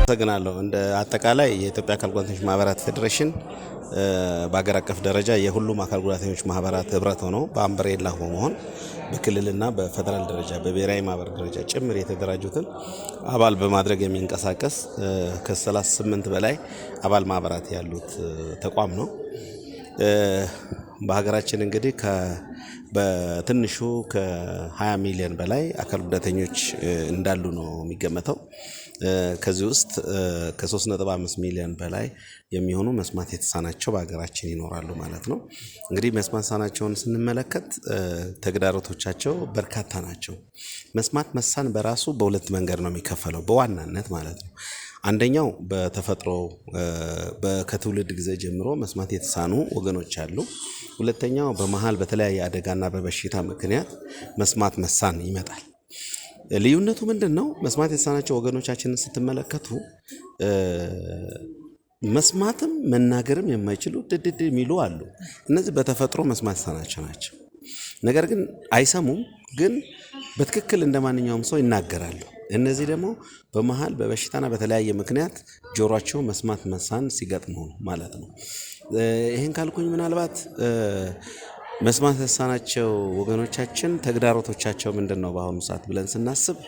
አመሰግናለሁ። እንደ አጠቃላይ የኢትዮጵያ አካል ጉዳተኞች ማህበራት ፌዴሬሽን በአገር አቀፍ ደረጃ የሁሉም አካል ጉዳተኞች ማህበራት ህብረት ሆነው በአምብሬላ በመሆን በክልልና በፌደራል ደረጃ በብሔራዊ ማህበር ደረጃ ጭምር የተደራጁትን አባል በማድረግ የሚንቀሳቀስ ከ38 በላይ አባል ማህበራት ያሉት ተቋም ነው። በሀገራችን እንግዲህ በትንሹ ከ20 ሚሊዮን በላይ አካል ጉዳተኞች እንዳሉ ነው የሚገመተው። ከዚህ ውስጥ ከ3.5 ሚሊዮን በላይ የሚሆኑ መስማት የተሳናቸው በሀገራችን ይኖራሉ ማለት ነው። እንግዲህ መስማት የተሳናቸውን ስንመለከት ተግዳሮቶቻቸው በርካታ ናቸው። መስማት መሳን በራሱ በሁለት መንገድ ነው የሚከፈለው በዋናነት ማለት ነው። አንደኛው በተፈጥሮ ከትውልድ ጊዜ ጀምሮ መስማት የተሳኑ ወገኖች አሉ። ሁለተኛው በመሃል በተለያየ አደጋና በበሽታ ምክንያት መስማት መሳን ይመጣል። ልዩነቱ ምንድነው? መስማት የተሳናቸው ወገኖቻችንን ስትመለከቱ መስማትም መናገርም የማይችሉ ድድድ የሚሉ አሉ። እነዚህ በተፈጥሮ መስማት የተሳናቸው ናቸው። ነገር ግን አይሰሙም፣ ግን በትክክል እንደማንኛውም ሰው ይናገራሉ። እነዚህ ደግሞ በመሃል በበሽታና በተለያየ ምክንያት ጆሮአቸው መስማት መሳን ሲገጥመው ነው ማለት ነው። ይሄን ካልኩኝ ምናልባት መስማት የተሳናቸው ወገኖቻችን ተግዳሮቶቻቸው ምንድነው በአሁኑ ሰዓት ብለን ስናስብ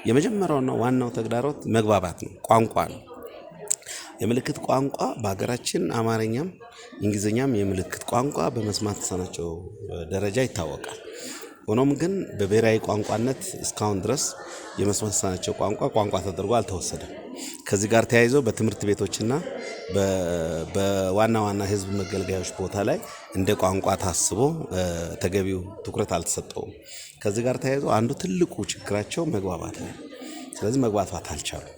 የመጀመሪያውና ዋናው ተግዳሮት መግባባት ነው፣ ቋንቋ ነው። የምልክት ቋንቋ በሀገራችን አማርኛም እንግሊዝኛም የምልክት ቋንቋ በመስማት የተሳናቸው ደረጃ ይታወቃል። ሆኖም ግን በብሔራዊ ቋንቋነት እስካሁን ድረስ የመስማት የተሳናቸው ቋንቋ ተደርጎ አልተወሰደም። ከዚህ ጋር ተያይዞ በትምህርት ቤቶችና በዋና ዋና ህዝብ መገልገያዎች ቦታ ላይ እንደ ቋንቋ ታስቦ ተገቢው ትኩረት አልተሰጠውም። ከዚህ ጋር ተያይዞ አንዱ ትልቁ ችግራቸው መግባባት ነው። ስለዚህ መግባባት አልቻሉም።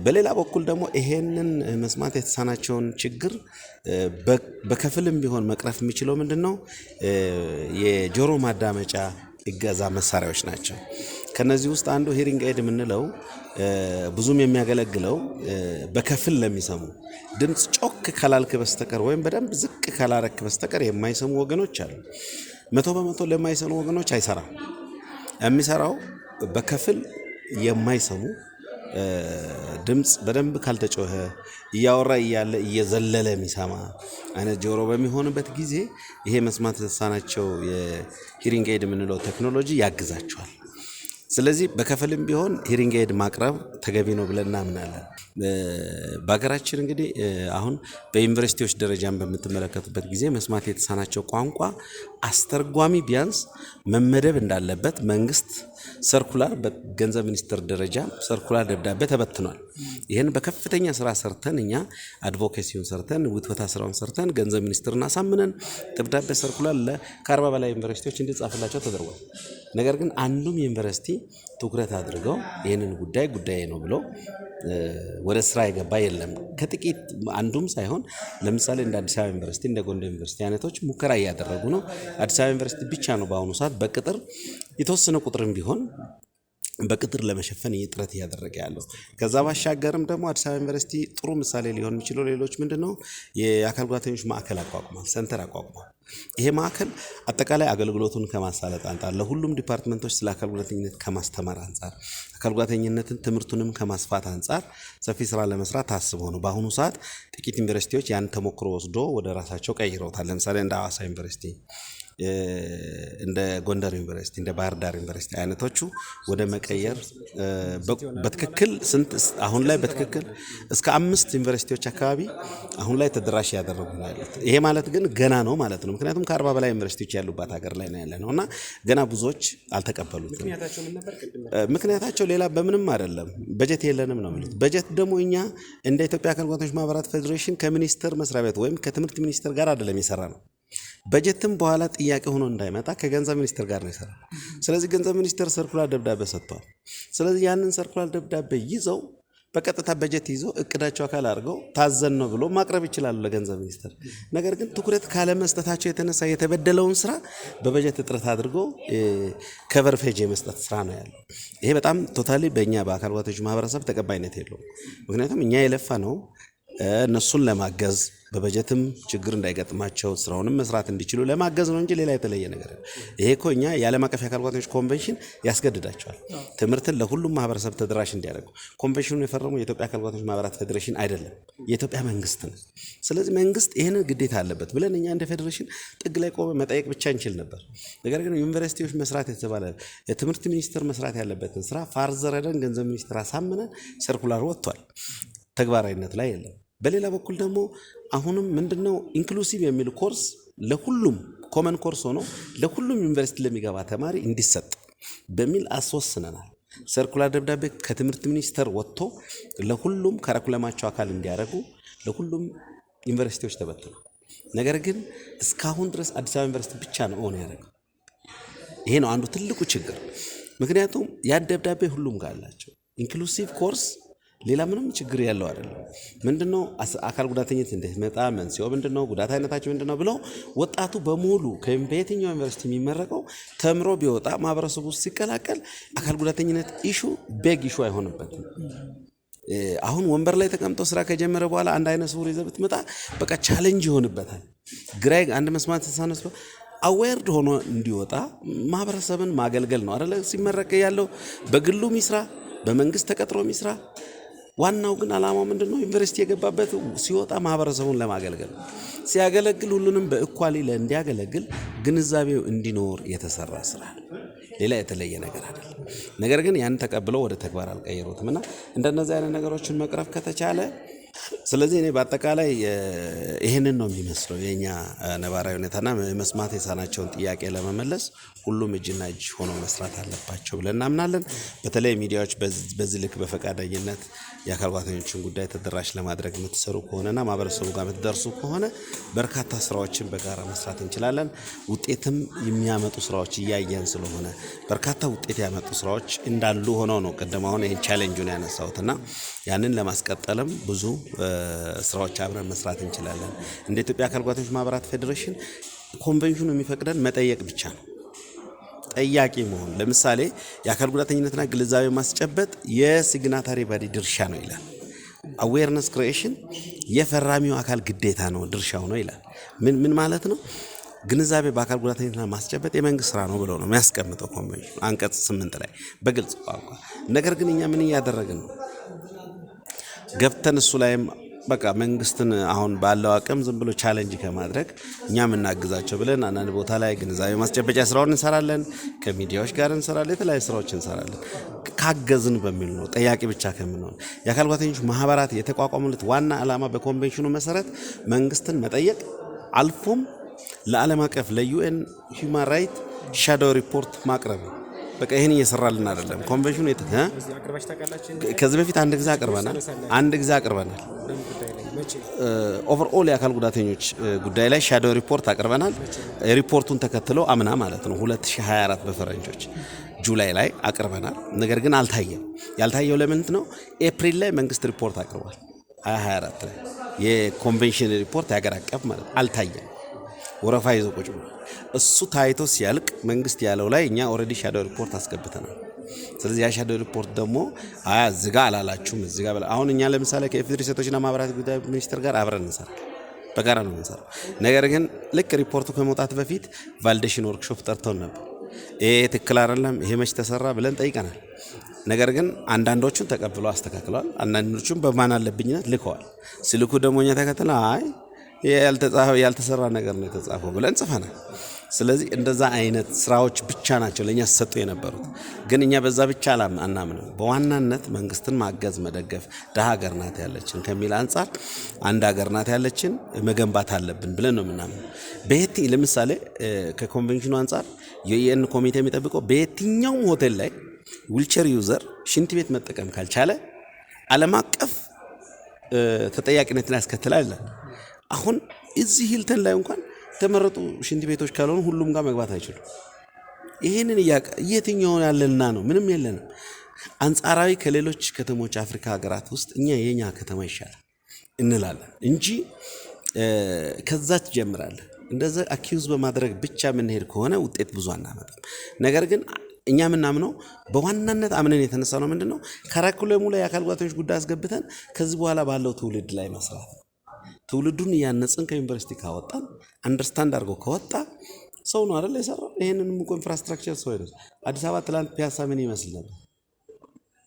በሌላ በኩል ደግሞ ይሄንን መስማት የተሳናቸውን ችግር በከፍልም ቢሆን መቅረፍ የሚችለው ምንድነው? የጆሮ ማዳመጫ እገዛ መሳሪያዎች ናቸው። ከነዚህ ውስጥ አንዱ ሂሪንግ ኤድ የምንለው ብዙም የሚያገለግለው በከፍል ለሚሰሙ ድምጽ ጮክ ካላልክ በስተቀር ወይም በደንብ ዝቅ ካላረክ በስተቀር የማይሰሙ ወገኖች አሉ። 100% ለማይሰሙ ወገኖች አይሰራም። የሚሰራው በከፍል የማይሰሙ ድምጽ በደንብ ካልተጮኸ እያወራ እያለ እየዘለለ የሚሰማ አይነት ጆሮ በሚሆንበት ጊዜ ይሄ መስማት የተሳናቸው የሂሪንግ ኤድ የምንለው ቴክኖሎጂ ያግዛቸዋል። ስለዚህ በከፍልም ቢሆን ሂሪንግ ኤድ ማቅረብ ተገቢ ነው ብለን እናምናለን። በሀገራችን እንግዲህ አሁን በዩኒቨርሲቲዎች ደረጃም በምትመለከቱበት ጊዜ መስማት የተሳናቸው ቋንቋ አስተርጓሚ ቢያንስ መመደብ እንዳለበት መንግስት ሰርኩላር በገንዘብ ሚኒስቴር ደረጃ ሰርኩላር ደብዳቤ ተበትኗል። ይሄን በከፍተኛ ስራ ሰርተን እኛ አድቮኬሲውን ሰርተን ውትወታ ስራውን ሰርተን ገንዘብ ሚኒስቴርን አሳምነን ደብዳቤ ሰርኩላር ከ40 በላይ ዩኒቨርሲቲዎች እንዲጻፍላቸው ተደርጓል። ነገር ግን አንዱም ዩኒቨርሲቲ ትኩረት አድርገው ይሄንን ጉዳይ ነው ብሎ ወደ ስራ የገባ የለም። ከጥቂት አንዱም ሳይሆን ለምሳሌ እንደ አዲስ አበባ ዩኒቨርሲቲ እንደ ጎንደር ዩኒቨርሲቲ አይነቶች ሙከራ እያደረጉ ነው። አዲስ አበባ ዩኒቨርሲቲ ብቻ ነው በአሁኑ ሰዓት በቅጥር የተወሰነ ቁጥርም ቢሆን በቅጥር ለመሸፈን ጥረት እያደረገ ያለው። ከዛ ባሻገርም ደግሞ አዲስ አበባ ዩኒቨርሲቲ ጥሩ ምሳሌ ሊሆን የሚችለው ሌሎች ምንድነው የአካል ጉዳተኞች ማዕከል አቋቁሟል፣ ሰንተር አቋቁሟል። ይሄ ማዕከል አጠቃላይ አገልግሎቱን ከማሳለጥ አንጻር ለሁሉም ዲፓርትመንቶች ስለ አካል ጉዳተኝነት ከማስተማር አንጻር አካል ጉዳተኝነትን ትምህርቱንም ከማስፋት አንጻር ሰፊ ስራ ለመስራት ታስቦ ነው። በአሁኑ ሰዓት ጥቂት ዩኒቨርሲቲዎች ያን ተሞክሮ ወስዶ ወደ ራሳቸው ቀይረውታል። ለምሳሌ እንደ ሐዋሳ ዩኒቨርሲቲ፣ እንደ ጎንደር ዩኒቨርሲቲ፣ እንደ ባህር ዳር ዩኒቨርሲቲ አይነቶቹ ወደ መቀየር በትክክል አሁን ላይ በትክክል እስከ 5 ዩኒቨርሲቲዎች አካባቢ አሁን ላይ ተደራሽ ያደረጉ ነው ያሉት። ይሄ ማለት ግን ገና ነው ማለት ነው። ምክንያቱም ከ40 በላይ ዩኒቨርሲቲዎች ያሉባት ሀገር ላይ ነው ያለነው እና ገና ብዙዎች አልተቀበሉትም። ምክንያታቸው ሌላ በምንም አይደለም፣ በጀት የለንም ነው የሚሉት። በጀት ደግሞ እኛ እንደ ኢትዮጵያ አካል ጉዳተኞች ማህበራት ፌዴሬሽን ከሚኒስቴር መስሪያ ቤት ወይም ከትምህርት ሚኒስቴር ጋር አይደለም የሰራ ነው። በጀትም በኋላ ጥያቄ ሆኖ እንዳይመጣ ከገንዘብ ሚኒስቴር ጋር ነው የሰራው። ስለዚህ ገንዘብ ሚኒስቴር ሰርኩላር ደብዳቤ ሰጥቷል። ስለዚህ ያንን ሰርኩላር ደብዳቤ ይዘው በቀጥታ በጀት ይዞ እቅዳቸው አካል አድርገው ታዘን ነው ብሎ ማቅረብ ይችላሉ ለገንዘብ ሚኒስቴር። ነገር ግን ትኩረት ካለመስጠታቸው የተነሳ የተበደለውን ስራ በበጀት እጥረት አድርገው ከቨር ፔጅ የመስጠት ስራ ነው ያለው። ይሄ በጣም ቶታሊ በእኛ በአካል ጉዳተኞች ማህበረሰብ ተቀባይነት የለውም። ምክንያቱም እኛ የለፋ ነው እነሱን ለማገዝ በበጀትም ችግር እንዳይገጥማቸው ስራውንም መስራት እንዲችሉ ለማገዝ ነው እንጂ ሌላ የተለየ ነገር ነው። ይሄ እኮ እኛ የዓለም አቀፍ የአካል ጉዳተኞች ኮንቬንሽን ያስገድዳቸዋል ትምህርትን ለሁሉም ማህበረሰብ ተደራሽ እንዲያደርጉ። ኮንቬንሽኑን የፈረመው የኢትዮጵያ አካል ጉዳተኞች ማህበራት ፌዴሬሽን አይደለም፣ የኢትዮጵያ መንግስት ነው። ስለዚህ መንግስት ይህንን ግዴታ አለበት ብለን እኛ እንደ ፌዴሬሽን ጥግ ላይ ቆመ መጠየቅ ብቻ እንችል ነበር። ነገር ግን ዩኒቨርሲቲዎች መስራት የተባለ የትምህርት ሚኒስቴር መስራት ያለበትን ስራ ፋርዘር ሄደን ገንዘብ ሚኒስቴር አሳምነን ሰርኩላር ወጥቷል፣ ተግባራዊነት ላይ የለም። በሌላ በኩል ደግሞ አሁንም ምንድነው ኢንክሉሲቭ የሚል ኮርስ ለሁሉም ኮመን ኮርስ ሆኖ ለሁሉም ዩኒቨርሲቲ ለሚገባ ተማሪ እንዲሰጥ በሚል አስወስነናል። ሰርኩላር ደብዳቤ ከትምህርት ሚኒስቴር ወጥቶ ለሁሉም ከረኩለማቸው አካል እንዲያደርጉ ለሁሉም ዩኒቨርሲቲዎች ተበትኗል። ነገር ግን እስካሁን ድረስ አዲስ አበባ ዩኒቨርሲቲ ብቻ ነው ኦን ያደረገው። ይሄ ነው አንዱ ትልቁ ችግር። ምክንያቱም ያን ደብዳቤ ሁሉም ጋር አላቸው። ኢንክሉሲቭ ኮርስ ሌላ ምንም ችግር ያለው አይደለም። ምንድነው አካል ጉዳተኝነት እንደሚመጣ መንስኤው ምንድነው፣ ጉዳት አይነታቸው ምንድነው ብለው ወጣቱ በሙሉ በየትኛው ዩኒቨርሲቲ የሚመረቀው ተምሮ ቢወጣ ማህበረሰቡ ውስጥ ሲቀላቀል አካል ጉዳተኝነት ኢሹ ቤግ ኢሹ አይሆንበትም። አሁን ወንበር ላይ ተቀምጦ ስራ ከጀመረ በኋላ አንድ አይነ ስውር ይዘህ ብትመጣ በቃ ቻሌንጅ ይሆንበታል። ግራይ አንድ መስማት ተሳነስ አዌርድ ሆኖ እንዲወጣ ማህበረሰብን ማገልገል ነው አይደለ? ሲመረቅ ያለው በግሉ ሚስራ በመንግስት ተቀጥሮ ሚስራ ዋናው ግን አላማው ምንድነው? ዩኒቨርሲቲ የገባበት ሲወጣ ማህበረሰቡን ለማገልገል ሲያገለግል ሁሉንም በእኳሊ እንዲያገለግል ግንዛቤው እንዲኖር የተሰራ ስራ ሌላ የተለየ ነገር አይደለም። ነገር ግን ያን ተቀብለው ወደ ተግባር አልቀየሩትም እና እንደነዚህ አይነት ነገሮችን መቅረፍ ከተቻለ ስለዚህ እኔ በአጠቃላይ ይሄንን ነው የሚመስለው የኛ ነባራዊ ሁኔታና መስማት የሳናቸውን ጥያቄ ለመመለስ ሁሉም እጅና እጅ ሆኖ መስራት አለባቸው ብለን እናምናለን። በተለይ ሚዲያዎች በዚህ ልክ በፈቃደኝነት የአካል ጉዳተኞችን ጉዳይ ተደራሽ ለማድረግ የምትሰሩ ከሆነና ማህበረሰቡ ጋር የምትደርሱ ከሆነ በርካታ ስራዎችን በጋራ መስራት እንችላለን። ውጤትም የሚያመጡ ስራዎች እያየን ስለሆነ በርካታ ውጤት ያመጡ ስራዎች እንዳሉ ሆነው ነው ቀደም አሁን ይሄን ቻሌንጁን ያነሳሁትና ያንን ለማስቀጠልም ብዙ ስራዎች አብረን መስራት እንችላለን። እንደ ኢትዮጵያ አካል ጉዳተኞች ማህበራት ፌዴሬሽን ኮንቬንሽኑ የሚፈቅደን መጠየቅ ብቻ ነው። ጠያቂ መሆን ለምሳሌ የአካል ጉዳተኝነትና ግንዛቤ ማስጨበጥ የሲግናታሪ ባዲ ድርሻ ነው ይላል። አዌርነስ ክሪኤሽን የፈራሚው አካል ግዴታ ነው ድርሻው ነው ይላል። ምን ማለት ነው? ግንዛቤ በአካል ጉዳተኝነትና ማስጨበጥ የመንግስት ስራ ነው ብሎ ነው የሚያስቀምጠው ኮንቬንሽኑ አንቀጽ 8 ላይ በግልጽ ቋንቋ። ነገር ግን እኛ ምን እያደረግን ነው? ገብተን እሱ ላይም በቃ መንግስትን አሁን ባለው አቅም ዝም ብሎ ቻሌንጅ ከማድረግ እኛም እናግዛቸው ብለን አንዳንድ ቦታ ላይ ግንዛቤ ማስጨበጫ ስራውን እንሰራለን፣ ከሚዲያዎች ጋር እንሰራለን፣ የተለያዩ ስራዎች እንሰራለን። ካገዝን በሚል ነው ጠያቂ ብቻ ከምንሆን። የአካል ጉዳተኞች ማህበራት የተቋቋሙለት ዋና ዓላማ በኮንቬንሽኑ መሰረት መንግስትን መጠየቅ አልፎም ለዓለም አቀፍ ለዩኤን ሂውማን ራይት ሻዶው ሪፖርት ማቅረብ ነው። በቃ ይሄን እየሰራልን አይደለም። ኮንቬንሽኑ ከዚህ በፊት አንድ ጊዜ አቅርበናል። ኦቨርኦል የአካል ጉዳተኞች ጉዳይ ላይ ሻዶው ሪፖርት አቅርበናል። ሪፖርቱን ተከትሎ አምና ማለት ነው 2024 በፈረንጆች ጁላይ ላይ አቅርበናል። ነገር ግን አልታየም። ያልታየው ለምንድን ነው? ኤፕሪል ላይ መንግስት ሪፖርት አቅርቧል 2024 ላይ የኮንቬንሽን ሪፖርት ያገር አቀፍ ማለት አልታየም። ወረፋ ይዞ ቁጭ ብሎ እሱ ታይቶ ሲያልቅ መንግስት ያለው ላይ እኛ ኦሬዲ ሻዶው ሪፖርት አስገብተናል። ስለዚህ ያ ሻዶው ሪፖርት ደግሞ እዚህ ጋር አላላችሁም እዚህ ጋር አሁን እኛ ለምሳሌ ከኢፌዴሪ ሴቶችና ማህበራት ጉዳይ ሚኒስቴር ጋር አብረን እንሰራለን፣ በጋራ ነው የምንሰራው። ነገር ግን ልክ ሪፖርቱ ከመውጣት በፊት ቫሊዴሽን ወርክሾፕ ጠርተውን ነበር። ይሄ ትክክል አይደለም፣ ይሄ መች ተሰራ ብለን ጠይቀናል። ነገር ግን አንዳንዶቹን ተቀብለው አስተካክለዋል፣ አንዳንዶቹም በማን አለብኝነት ልከዋል። ስልኩ ደግሞ እኛ ተከትለን አይ ያልተሰራ ነገር ነው የተጻፈው ብለን ጽፈናል። ስለዚህ እንደዛ አይነት ስራዎች ብቻ ናቸው ለኛ ሰጡ የነበሩት። ግን እኛ በዛ ብቻ አናምንም። በዋናነት መንግስትን ማገዝ መደገፍ፣ ደሃ ሀገር ናት ያለችን ከሚል አንጻር አንድ ሀገር ናት ያለችን መገንባት አለብን ብለን ነው ምናምን። ለምሳሌ ከኮንቬንሽኑ አንጻር የዩኤን ኮሚቴ የሚጠብቀው በየትኛውም ሆቴል ላይ ዊልቸር ዩዘር ሽንት ቤት መጠቀም ካልቻለ ዓለም አቀፍ ተጠያቂነትን ያስከትላል። አሁን እዚህ ሂልተን ላይ እንኳን ተመረጡ ሽንት ቤቶች ካልሆኑ ሁሉም ጋር መግባት አይችሉም። ይሄንን የትኛው ያለና ነው? ምንም የለንም። አንጻራዊ ከሌሎች ከተሞች አፍሪካ ሀገራት ውስጥ የኛ ከተማ ይሻላል እንላለን እንጂ ከዛ ትጀምራለህ። እንደዛ አኪዩዝ በማድረግ ብቻ የምንሄድ ከሆነ ውጤት ብዙ አናመጣም። ነገር ግን እኛ ምናምነው በዋናነት አምነን የተነሳ ነው ምንድነው ካሪኩለሙ ላይ የአካል ጉዳተኞች ጉዳይ አስገብተን ከዚህ በኋላ ባለው ትውልድ ላይ መስራት ትውልዱን ያነጽን ከዩኒቨርሲቲ ካወጣን አንደርስታንድ አድርጎ ከወጣ ሰው ነው አይደል የሰራው ይሄንንም እኮ ኢንፍራስትራክቸር ሰው አይደል አዲስ አበባ ትላንት ፒያሳ ምን ይመስል ነበር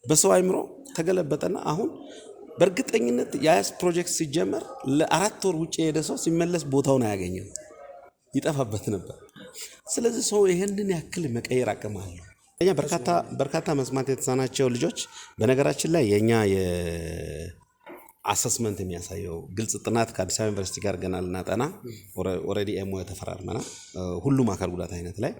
በሰው አይምሮ ተገለበጠና አሁን በእርግጠኝነት ያስ ፕሮጀክት ሲጀመር ለ4 ወር ውጪ የሄደ ሰው ሲመለስ ቦታውን አያገኘው ይጠፋበት ነበር ስለዚህ ሰው ይሄንን ያክል መቀየር አቅም አለው እኛ በርካታ መስማት የተሳናቸው ልጆች በነገራችን ላይ የኛ አሰስመንት የሚያሳየው ግልጽ ጥናት ከአዲስ አበባ ዩኒቨርሲቲ ጋር ገና ልናጠና ኦሬዲ ኤምኦ ተፈራርመና ሁሉም አካል ጉዳት አይነት ላይ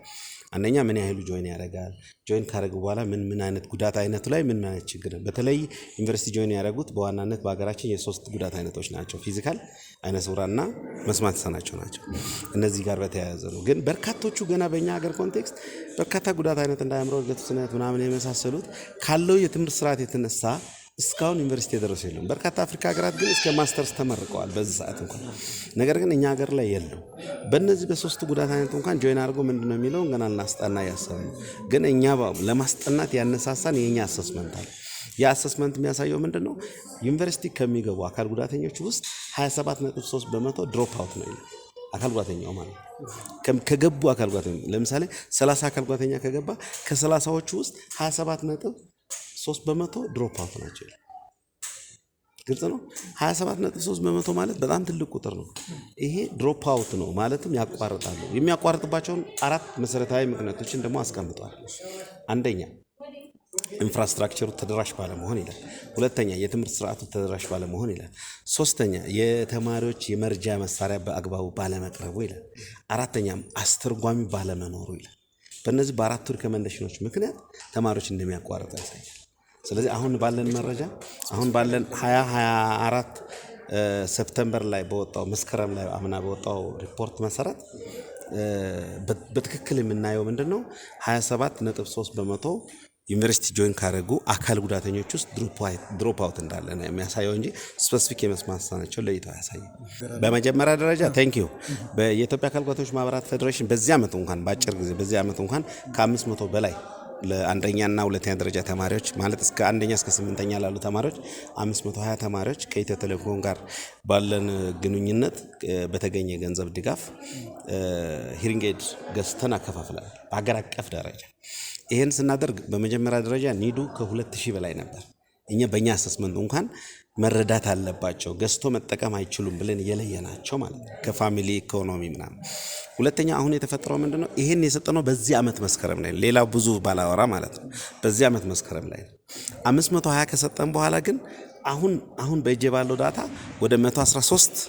አንደኛ ምን ያህሉ ጆይን ያደርጋል ጆይን ካደረጉ በኋላ ምን አይነት ጉዳት አይነቱ ላይ ምን አይነት ችግር በተለይ ዩኒቨርሲቲ ጆይን ያደረጉት በዋናነት በአገራችን የሶስት ጉዳት አይነቶች ናቸው ፊዚካል አይነ ስውራንና መስማት የተሳናቸው ናቸው እነዚህ ጋር በተያያዘ ነው ግን በርካቶቹ ገና በእኛ ሀገር ኮንቴክስት በርካታ ጉዳት አይነት እንደ አእምሮ እድገት ውስንነት ምናምን የመሳሰሉት ካለው የትምህርት ስርዓት የተነሳ እስካሁን ዩኒቨርሲቲ የደረሱ የለም በርካታ አፍሪካ ሀገራት ግን እስከ ማስተርስ ተመርቀዋል በዚህ ሰዓት እንኳን ነገር ግን እኛ ሀገር ላይ የለም በእነዚህ በሶስቱ ጉዳት አይነት እንኳን ጆይን አድርጎ ምንድነው የሚለው ገና እናስጠና ያሰሙ ግን እኛ ለማስጠናት ያነሳሳን የኛ አሰስመንት አለ የአሰስመንት የሚያሳየው ምንድነው ዩኒቨርሲቲ ከሚገቡ አካል ጉዳተኞች ውስጥ 27.3% ድሮፕ አውት ነው ይላል አካል ጉዳተኛው ማለት ከገቡ አካል ጉዳተኞች ለምሳሌ 30 አካል ጉዳተኛ ከገባ ከ30ዎቹ ውስጥ 27.3% ድሮፕ አውት ናቸው ግልጽ ነው 27.3% ማለት በጣም ትልቅ ቁጥር ነው ይሄ ድሮፕ አውት ነው ማለትም ያቋርጣሉ የሚያቋርጥባቸውን 4 መሰረታዊ ምክንያቶችን ደግሞ አስቀምጧል አንደኛ ኢንፍራስትራክቸሩ ተደራሽ ባለመሆን ይላል ሁለተኛ የትምህርት ስርዓቱ ተደራሽ ባለመሆን ይላል ሶስተኛ የተማሪዎች የመርጃ መሳሪያ በአግባቡ ባለመቅረቡ ይላል አራተኛም አስተርጓሚ ባለመኖሩ ይላል በእነዚህ በአራቱ ሪኮመንዴሽኖች ምክንያት ተማሪዎች እንደሚያቋርጡ ያሳያል ስለዚህ አሁን ባለን መረጃ አሁን ባለን 2024 ሰፕተምበር ላይ በወጣው መስከረም ላይ አምና በወጣው ሪፖርት መሰረት በትክክል የምናየው ምንድነው 27.3% ዩኒቨርሲቲ ጆይን ካደረጉ አካል ጉዳተኞች ውስጥ ድሮፕ አውት እንዳለ ነው የሚያሳየው እንጂ ስፔሲፊክ የመስማት ተሳናቸው ለይተው ያሳያል በመጀመሪያ ደረጃ ቴንኪዩ በኢትዮጵያ አካል ጉዳተኞች ማህበራት ፌዴሬሽን በዚህ አመት እንኳን ባጭር ጊዜ በዚህ አመት እንኳን ከ500 በላይ ለአንደኛና ሁለተኛ ደረጃ ተማሪዎች ማለት እስከ አንደኛ እስከ 8ኛ ላሉ ተማሪዎች 520 ተማሪዎች ከኢትዮ ቴሌኮም ጋር ባለን ግንኙነት በተገኘ ገንዘብ ድጋፍ ሂሪንግ ኤድ ገዝተን አከፋፍለናል በአገር አቀፍ ደረጃ ይሄን ስናደርግ በመጀመሪያ ደረጃ ኒዱ ከ2000 በላይ ነበር እኛ በእኛ አሰስመንት እንኳን መረዳት አለባቸው ገዝቶ መጠቀም አይችሉም ብለን የለየናቸው ማለት ነው ከፋሚሊ ኢኮኖሚ ምናምን ሁለተኛ አሁን የተፈጠረው ምንድነው ይሄን የሰጠነው በዚህ አመት መስከረም ላይ ሌላው ብዙ ባላወራ ማለት ነው በዚህ አመት መስከረም ላይ 520 ከሰጠን በኋላ ግን አሁን በእጄ ባለው ዳታ ወደ 113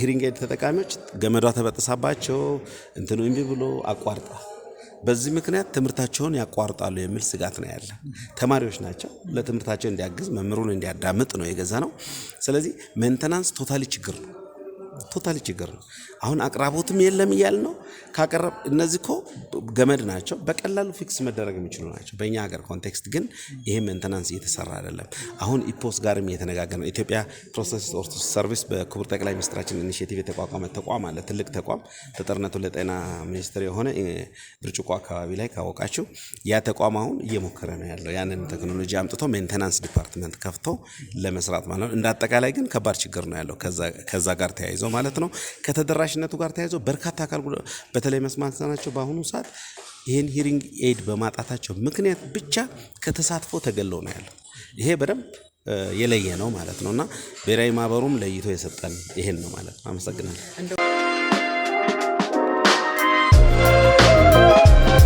ሂሪንግ ኤድ ተጠቃሚዎች ገመዷ ተበጥሳባቸው እንትኑ እምቢ ብሎ አቋርጧል በዚህ ምክንያት ትምህርታቸውን ያቋርጣሉ የሚል ስጋት ነው ያለ ተማሪዎች ናቸው ለትምህርታቸው እንዲያግዝ መምሩን እንዲያዳምጥ ነው የገዛነው ስለዚህ ሜንቴናንስ ቶታሊ ችግር ነው አሁን አቅራቦትም የለም ይያል ነው ካቀረብ እነዚህ ኮ ገመድ ናቸው በቀላሉ ፊክስ መደረግ የሚችሉ ናቸው በእኛ ሀገር ኮንቴክስት ግን ይሄ ሜንቴናንስ እየተሰራ አይደለም አሁን ኢፖስ ጋርም እየተነጋገረ ነው ኢትዮጵያ ፕሮሰስ ኦርቶስ ሰርቪስ በክቡር ጠቅላይ ሚኒስትራችን ኢኒሺዬቲቭ የተቋቋመ ተቋም አለ ትልቅ ተቋም ተጠርነቱ ለጤና ሚኒስቴር የሆነ ብርጭቆ አካባቢ ላይ ካወቃችሁ ያ ተቋም አሁን እየሞከረ ነው ያለው ያንን ቴክኖሎጂ አምጥቶ ሜንቴናንስ ዲፓርትመንት ከፍቶ ለመስራት ማለት ነው እንደ አጠቃላይ ግን ከባድ ችግር ነው ያለው ከዛ ጋር ተያይዞ ማለት ነው ከተደራሽነቱ ጋር ተያይዞ በርካታ አካል በተለይ መስማት ተሳናቸው በአሁኑ ሰዓት ይሄን ሂሪንግ ኤድ በማጣታቸው ምክንያት ብቻ ከተሳትፎ ተገለው ነው ያለው ይሄ በደንብ የለየ ነው ማለት ነውና ብሔራዊ ማህበሩም ለይቶ የሰጠን ይሄን ነው ማለት ነው አመሰግናለሁ